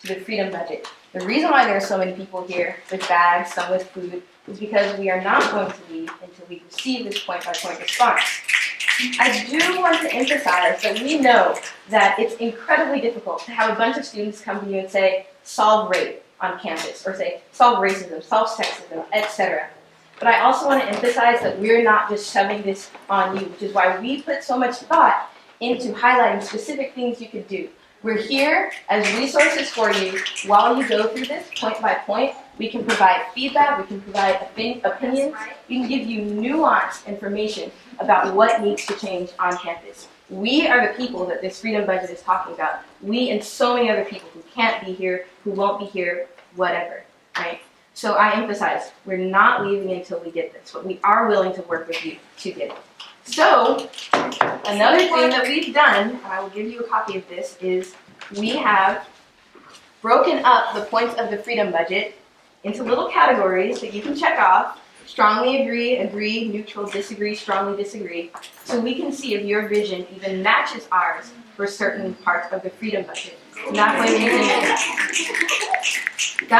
to the freedom budget. The reason why there are so many people here with bags, some with food, is because we are not going to leave until we receive this point-by-point response. I do want to emphasize that we know that it's incredibly difficult to have a bunch of students come to you and say, solve rape on campus, or say, solve racism, solve sexism, etc. But I also want to emphasize that we're not just shoving this on you, which is why we put so much thought into highlighting specific things you could do. We're here as resources for you while you go through this point by point. We can provide feedback, we can provide opinions, we can give you nuanced information about what needs to change on campus. We are the people that this freedom budget is talking about. We and so many other people who can't be here, who won't be here, whatever, right? So I emphasize, we're not leaving until we get this, but we are willing to work with you to get it. So, another thing that we've done, and I will give you a copy of this, is we have broken up the points of the freedom budget into little categories that you can check off. Strongly agree, agree, neutral, disagree, strongly disagree. So we can see if your vision even matches ours for certain parts of the freedom budget. That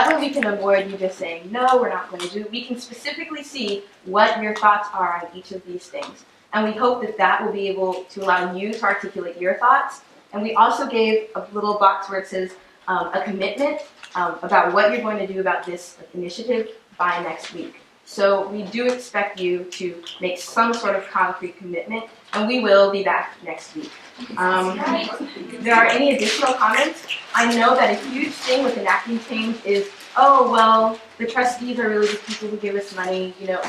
way we can avoid you just saying, no, we're not going to do it. We can specifically see what your thoughts are on each of these things. And we hope that that will be able to allow you to articulate your thoughts. And we also gave a little box where it says a commitment about what you're going to do about this initiative by next week. So we do expect you to make some sort of concrete commitment, and we will be back next week. If there are any additional comments, I know that a huge thing with enacting change is, oh, well, the trustees are really the people who give us money. You know,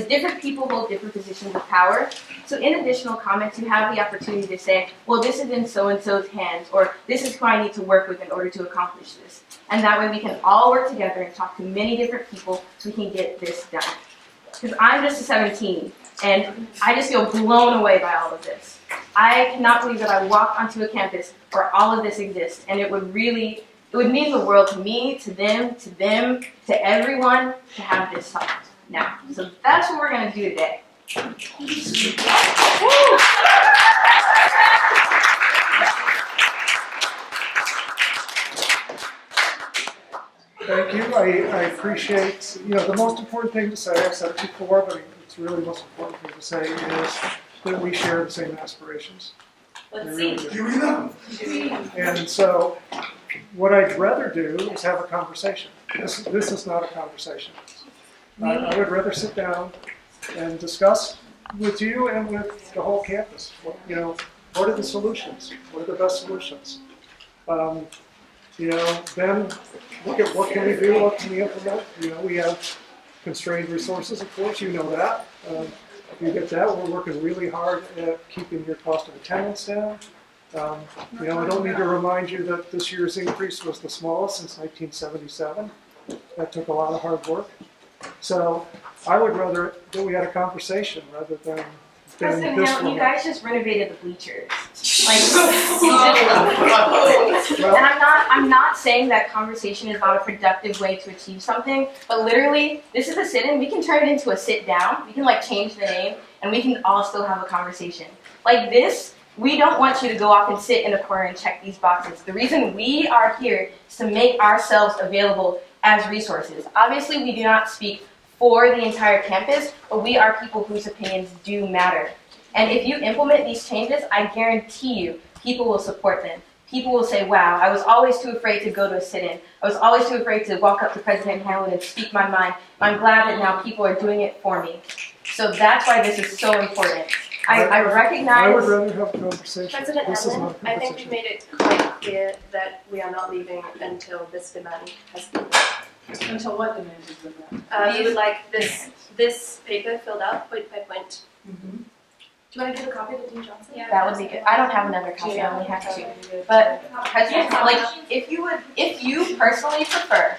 different people hold different positions of power. So in additional comments, you have the opportunity to say, well, this is in so-and-so's hands, or this is who I need to work with in order to accomplish this. And that way we can all work together and talk to many different people so we can get this done. Because I'm just a 17, and I just feel blown away by all of this. I cannot believe that I walked onto a campus where all of this exists, and it would mean the world to me, to them, to everyone, to have this solved now. So that's what we're going to do today. Thank you. I appreciate, the most important thing to say, I've said it before, but it's really the most important thing to say is that we share the same aspirations. Let's see. And so what I'd rather do is have a conversation. This is not a conversation. I would rather sit down and discuss with you and with the whole campus. What are the solutions? What are the best solutions? Then look at what can we do, what can we implement. We have constrained resources, of course, you know that. You get that, we're working really hard at keeping your cost of attendance down. I don't need to remind you that this year's increase was the smallest since 1977. That took a lot of hard work. So I would rather that we had a conversation rather than President this Hanlon, one. you guys just renovated the bleachers. And I'm not saying that conversation is not a productive way to achieve something, but literally, this is a sit-in. We can turn it into a sit-down. We can change the name, and we can all still have a conversation. Like this, we don't want you to go off and sit in a corner and check these boxes. The reason we are here is to make ourselves available as resources. Obviously, we do not speak for the entire campus, but we are people whose opinions do matter. And if you implement these changes, I guarantee you, people will support them. People will say, wow, I was always too afraid to go to a sit-in. I was always too afraid to walk up to President Hanlon and speak my mind. I'm glad that now people are doing it for me. So that's why this is so important. I recognize... I would rather have a conversation. President Hanlon, I think we've made it quite clear that we are not leaving until this demand has been met. Until what demand has been met? We would like this paper filled out point by point. Mm-hmm. Do you want to give a copy to Dean Johnson? Yeah, that would be good. I don't have another copy. I only have two. But President, if you personally prefer,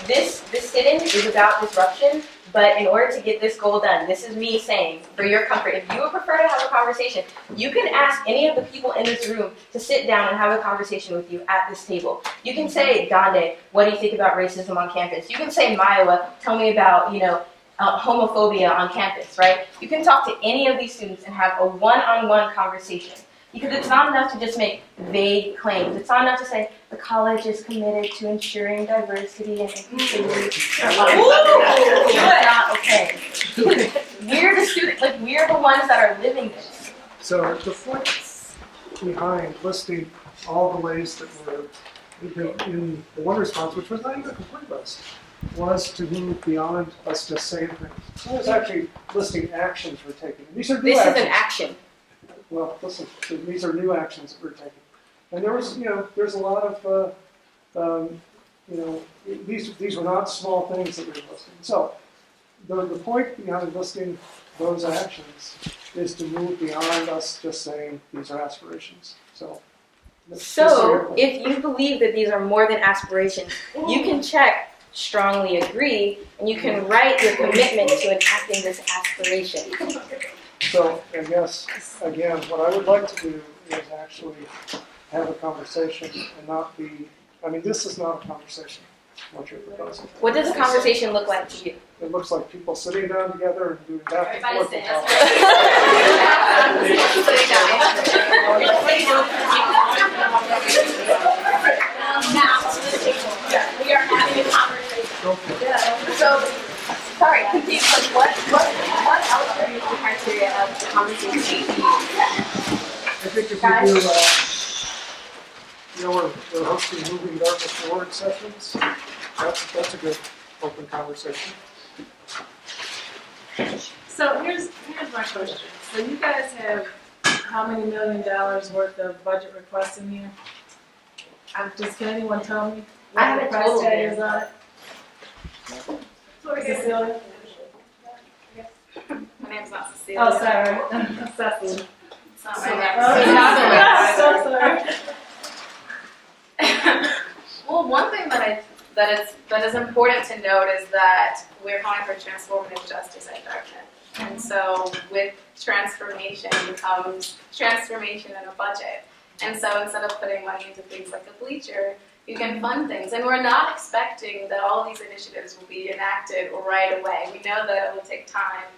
this sit-in is about disruption. But in order to get this goal done, this is me saying, for your comfort, if you would prefer to have a conversation, you can ask any of the people in this room to sit down and have a conversation with you at this table. You can say, Donde, what do you think about racism on campus? You can say, Maiwa, tell me about, homophobia on campus, right? You can talk to any of these students and have a one-on-one conversation. Because it's not enough to just make vague claims. It's not enough to say the college is committed to ensuring diversity and inclusivity. That's not okay. We're the students, like we're the ones that are living this. So the point behind listing all the ways that were in the one response, which was not even a complete list, was to move beyond us just saying things. So it was actually listing actions we're taking. And these are new This actions. is an action. Well, listen, so these are new actions that we're taking. And there was, there's a lot of, these were not small things that we were listing. So the point behind listing those actions is to move beyond us just saying these are aspirations. So if you believe that these are more than aspirations, you can check strongly agree, and you can write your commitment to enacting this aspiration. So, I guess, again, what I would like to do is actually have a conversation and not be, this is not a conversation, what you're proposing. What does a conversation look like to you? It looks like people sitting down together and doing back and forth. Sitting we are having a conversation. Okay. So, sorry, continue. What else are the criteria of the conversation? I think if we do, we're hosting moving Dartmouth forward sessions. That's a good open conversation. So here's my question. So you guys have how many $1 million worth of budget requests in here? Can anyone tell me I haven't what the told price tag you. is on it? Cecilia? My name's not Cecilia. Oh, sorry. Cecily. It's not my Oh, so sorry. Well, one thing that is important to note is that we're calling for transformative justice at Dartmouth. And so with transformation comes transformation in a budget. And so instead of putting money into things like a bleacher, you can fund things. And we're not expecting that all these initiatives will be enacted right away. We know that it will take time.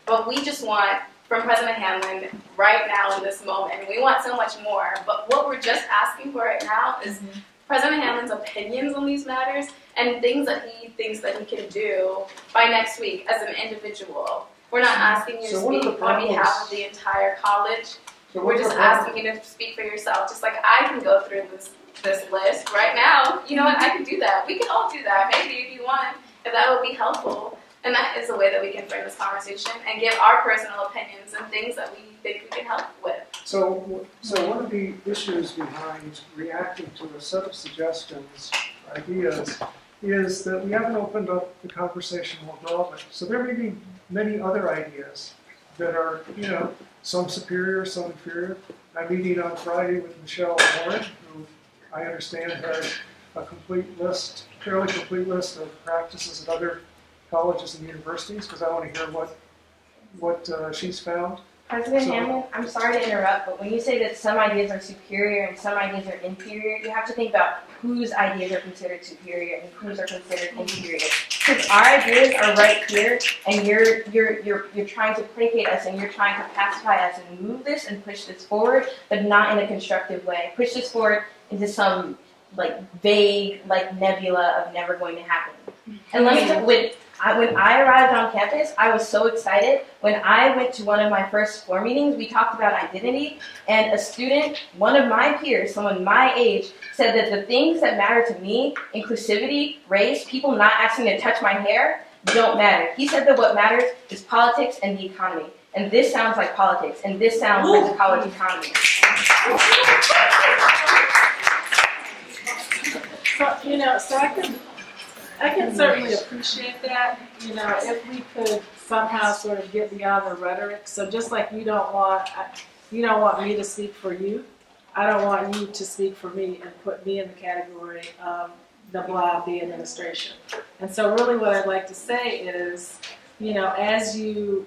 But we just want, from President Hanlon, right now in this moment, and we want so much more. But what we're just asking for right now is President Hanlon's opinions on these matters and things that he thinks that he can do by next week as an individual. We're not asking you to speak on behalf of the entire college. We're just asking you to speak for yourself. Just like I can go through this list right now. You know what? I can do that. We can all do that. Maybe if you want, if that would be helpful. And that is a way that we can frame this conversation and give our personal opinions and things that we think we can help with. So one of the issues behind reacting to a set of suggestions, ideas, is that we haven't opened up the conversation more broadly. So there may be many other ideas that are, some superior, some inferior. I'm meeting on Friday with Michelle Warren, who I understand has a fairly complete list of practices at other colleges and universities, because I want to hear what she's found. President Hanlon, I'm sorry to interrupt, but when you say that some ideas are superior and some ideas are inferior, you have to think about whose ideas are considered superior and whose are considered inferior. Because our ideas are right here, and you're trying to placate us and you're trying to pacify us and move this and push this forward, but not in a constructive way. Push this forward into some vague nebula of never going to happen. And let me tell you, when I arrived on campus, I was so excited. When I went to one of my first floor meetings, we talked about identity, and a student, one of my peers, someone my age, said that the things that matter to me, inclusivity, race, people not asking to touch my hair, don't matter. He said that what matters is politics and the economy. And this sounds like politics, and this sounds like the college economy. So I can certainly appreciate that, if we could somehow sort of get beyond the rhetoric. So just like you don't want me to speak for you, I don't want you to speak for me and put me in the category of the administration. And so really what I'd like to say is, as you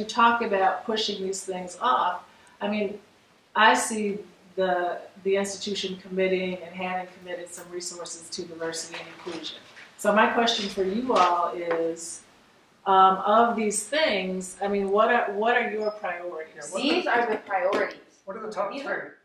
talk about pushing these things off, I see the institution committing and having committed some resources to diversity and inclusion. So my question for you all is, of these things, I mean, what are your priorities? Yeah, These are the priorities. What are the top These three? are